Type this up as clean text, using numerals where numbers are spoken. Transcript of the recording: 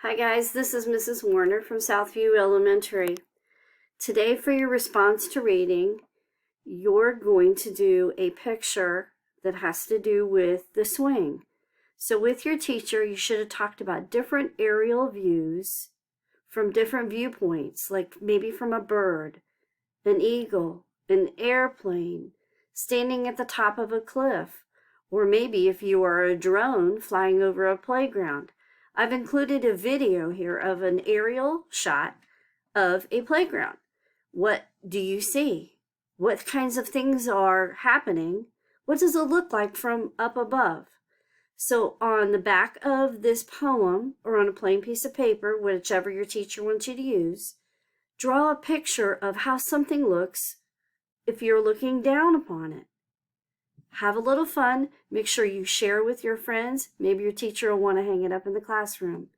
Hi guys, this is Mrs. Warner from Southview Elementary. Today for your response to reading, you're going to do a picture that has to do with the swing. So with your teacher, you should have talked about different aerial views from different viewpoints, like maybe from a bird, an eagle, an airplane, standing at the top of a cliff, or maybe if you are a drone flying over a playground. I've included a video here of an aerial shot of a playground. What do you see? What kinds of things are happening? What does it look like from up above? So on the back of this poem, or on a plain piece of paper, whichever your teacher wants you to use, draw a picture of how something looks if you're looking down upon it. Have a little fun. Make sure you share with your friends. Maybe your teacher will want to hang it up in the classroom.